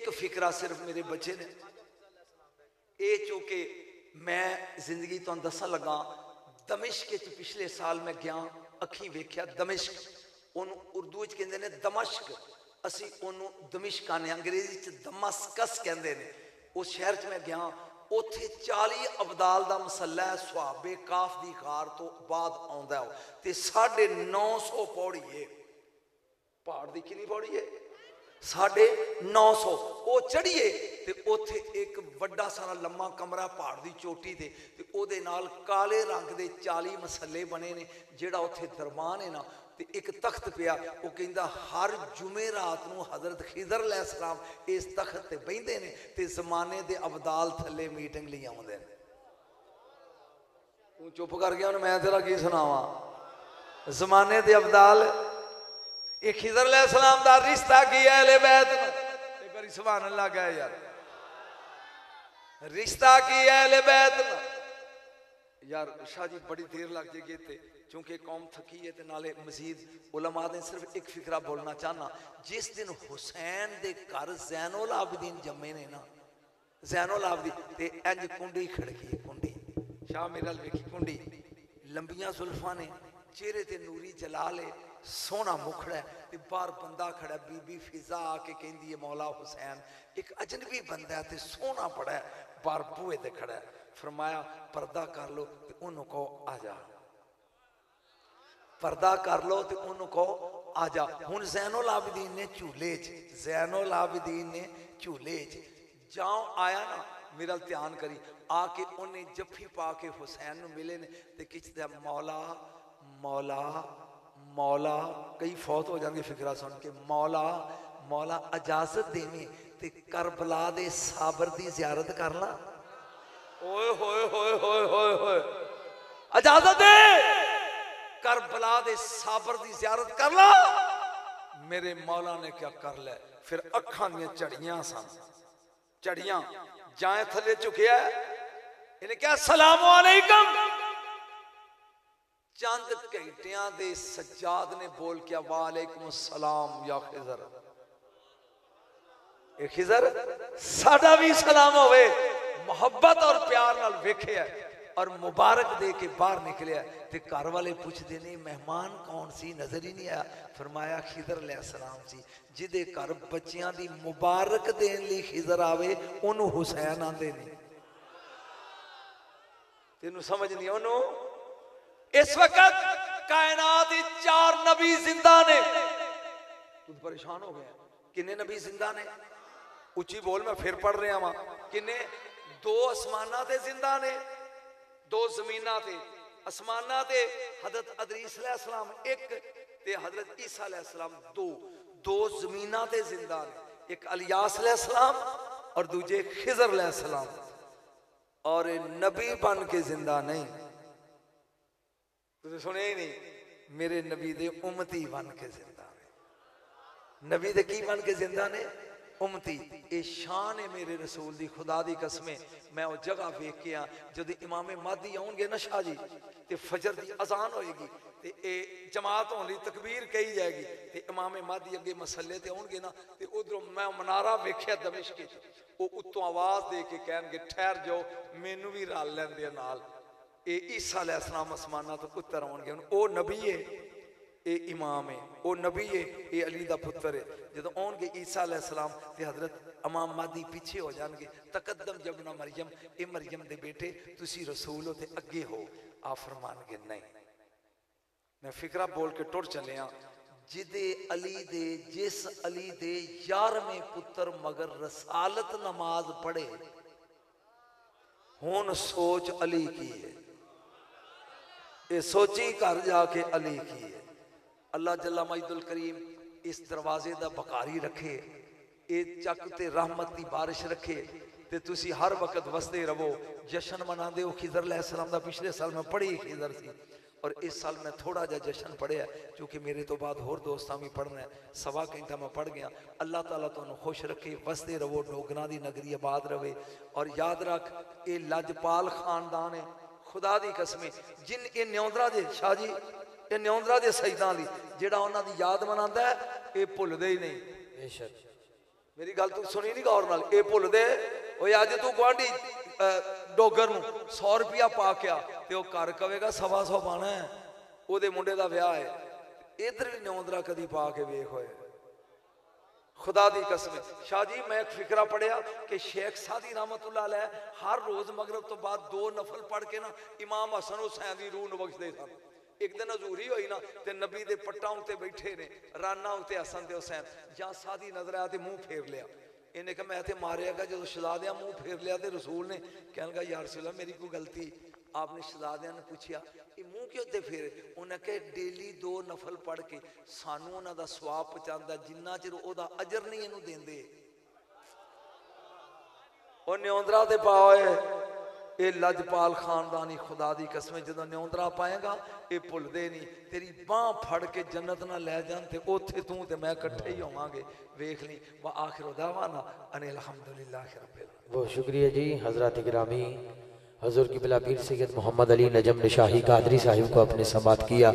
एक फिक्रा सिर्फ मेरे बच्चे ने ये चूंकि मैं जिंदगी तो दसन लगा दमिश्क पिछले साल मैं गया अखी वेख्या दमिश्क ओनू उर्दू कहते हैं दमश्क असी ओनू दमिश्क आने अंग्रेजी च दमस्कस कहते हैं उस शहर च मैं गया उत्थे 40 अबदाल का मसला है सुहाबे काफ दी खार तो बाद आउंदा ते 950 पौड़ी है पहाड़ की कितनी पौड़ी है 950 वो चढ़िए ते उथे एक बड़ा सारा लम्मा कमरा पहाड़ की चोटी ते ओदे नाल काले रंग के 40 मसले बने ने जेड़ा उथे दरबान है ना ते एक तख्त पिया वो कहंदा हर जुमे रात नूं हजरत खिजर अलैहिस्सलाम इस तख्त ते बहिंदे ने ते जमाने दे अबदाल थले मीटिंग लई आउंदे ने तू चुप कर गया मैं तेरा की सुनावा जमाने दे अबदाल ये खिजर अलैहिस्सलाम दा रिश्ता की है अहले बैत ते करी सुभान अल्लाह कहे यार रिश्ता की है अहले बैत यार शाह जी बड़ी देर लग जाएगी ते चूंकि कौम थकी है ते नाले मजीद उलमा ने सिर्फ एक फिक्रा बोलना चाहना जिस दिन हुसैन दे घर ज़ैनुल आबिदीन जम्मे ने ना ज़ैनुल आबिदीन ते इंज कुंडी खड़की कुंडी शाह मेरा वेखी कुंडी लंबियां जुल्फां ने चेहरे ते नूरी जलाल है सोहना मुखड़ा है बाहर बंदा खड़ा बीबी फिजा आके कहती है मौला हुसैन एक अजनबी बंदा है सोहना बड़ा है बाहर बूहे ते खड़ा है फरमाया पर्दा कर लो ते उन्होंने कहो आ जा पर्दा कर लो ते उन्होंने कहो आ जा हुण ज़ैनुल आबिदीन ने झूले ज़ैनुल आबिदीन ने झूले जाओ आया ना मेरा ध्यान करी आके उन्हें जफ्फी पा के हुसैन नूं मिले ने ते किचदा मौला मौला मौला कई फौत हो जाएंगे फिक्रा सुन के मौला मौला इजाजत देवी ते करबला दे साबर दी जियारत कर ला ओए होए होए होए होए होए इजाजत दे करबला दे साबर दी जियारत कर ला मेरे मौला ने क्या कर लिया फिर अखां दी झड़ियां सन झड़ियां जाए थले चुकिया इन्हें क्या सलाम अलैकुम चंद घंटिया दे सज्जाद ने बोल के वालेकुम सलाम या खिजर ए खिजर साडा भी सलाम होवे मोहब्बत और प्यार नाल वेखे है और मुबारक दे के बाहर निकलिया ते घर वाले पूछते नहीं मेहमान कौन सी नजर ही नहीं आया फरमाया खिजर अलैहिस्सलाम सी जिदे घर बच्चियां दी मुबारक देन लई खिजर आवे ओनू हुसैन आंदे ने तेनू समझ नहीं ओनू इस वक्त कायनात 4 नबी जिंदा ने तू परेशान हो गया किन्ने नबी जिंदा ने उची बोल मैं फिर पढ़ रहा वहां किन्ने 2 आसमाना ते जिंदा ने 2 जमीना ते आसमाना ते हजरत अदरीस अलैहिस्सलाम एक ते हजरत ईसा अलैहिस्सलाम 2 जमीना ते जिंदा ने एक इलियास अलैहिस्सलाम और दूजे खिजर अलैहिस्सलाम और नबी बन के जिंदा नहीं तुझे सुने ही नहीं मेरे नबी दे उम्मती बन के जिंदा ने नबी दे की बन के जिंदा ने उम्मती ये शान है मेरे रसूल दी खुदा दी कसमें मैं वो जगह वेख के जब इमाम मादी आउणगे ना शाह जी ते फजर दी अजान होएगी ते ए जमात होने तकबीर कही जाएगी ते इमाम मादी अगे मसले ते आउणगे ना ते उधरों मैं मनारा वेख्या दमिश्क वो उत्तों आवाज दे के कहणगे ठहर जाओ मैनू भी रल लैंदे नाल ये ईसा अलैहिस्सलाम आसमाना तो पुत्र आउणगे ओ नबी है ये इमाम है वो नबी है ये अली दा पुत्र है जो आउणगे ईसा अलैहिस्सलाम ते हजरत इमाम मादी पीछे हो जाएंगे तकद्दम जबना मरियम ये मरियम दे बेटे तुसी रसूल हो ते अगे हो आ फरमानगे नहीं मैं फिक्रा बोल के टुर चले जिदे अली दे जिस अली दे 11वें पुत्र मगर रसालत नमाज पढ़े हुन सोच अली की है ये सोची घर जाके अली की है अल्लाह जल्ला मजदुल करीम इस दरवाजे दा बकारी रखे ये चक ते रहमत की बारिश रखे ते तुसी हर वक्त वसदे रहो जश्न मनाते हो खिजर अलैहिस्सलाम दा पिछले साल मैं पढ़ी खिजर सी और इस साल मैं थोड़ा जा जश्न पढ़िया क्योंकि मेरे तो बाद होर दोस्तां भी पढ़ना है 1.25 घंटा मैं पढ़ गया अल्लाह ताला तुहानू खुश रखे वसदे रहो डोगरा दी नगरी आबाद रहे और याद रख ये लजपाल खानदान है खुदा दी कसमें जिन ये न्योंदरा दे शाह जी ये न्योंदरा दे शहीदां दी जेड़ा उन्हां दी याद मनांदा है ये भुलदे ही नहीं बेशक मेरी गल तू सुनी नहीं गौर नाल, ये भुल दे ओए अज तू गुआढ़ी डोगर नूं 100 रुपया पा के आ ते ओह घर कवेगा 125 पाना है, ओहदे मुंडे दा विआह है। इधर भी न्योंदरा कदी पा के वेख होए, खुदा दी कसम। शाह जी मैं एक फिकरा पढ़िया कि शेख सादी रहमतुल्लाह अलैह हर रोज मगरब तो बाद 2 नफल पढ़ के ना इमाम हसन हुसैन दी रूह नूं बख्शदे सन। एक दिन हजूरी हुई ना ते नबी दे पट्टां उत्ते बैठे ने, राना उत्ते हसन ते हुसैन, जां सादी नजर आया ते मुंह फेर लिया। इन्हें कहा मैं तो मारेगा, जो शहजादियां मुंह फेर लिया तो रसूल ने कहने लगा या रसूल अल्लाह मेरी कोई गलती। आपने शहजादियां ने पूछा ये मुंह क्यों ते फेरे? उन्हें कहा डेली 2 नफल पढ़ के सानू उन्हां दा सवाब पहुंचांदा, जिन्ना चिर ओहदा अजर नहीं इहनूं देंदे। ओ न्योंदरा ते पाए ये लजपाल खानदानी, खुदा दी कसम जो न्योंदरा पाएगा ये भुलदे नहीं। तेरी बांह फड़ के जन्नत ना लै जान ते ओथे तू ते मैं इकट्ठे ही होवांगे, वेख ली। व आखिर दावाना अनिल हम्दुलिल्लाहि रब्बिल आलमीन। बहुत शुक्रिया जी हजरत गिरामी। हजूर की बिला पीर सैयद मोहम्मद अली नजम निशाही कादरी साहिब को अपने समात किया।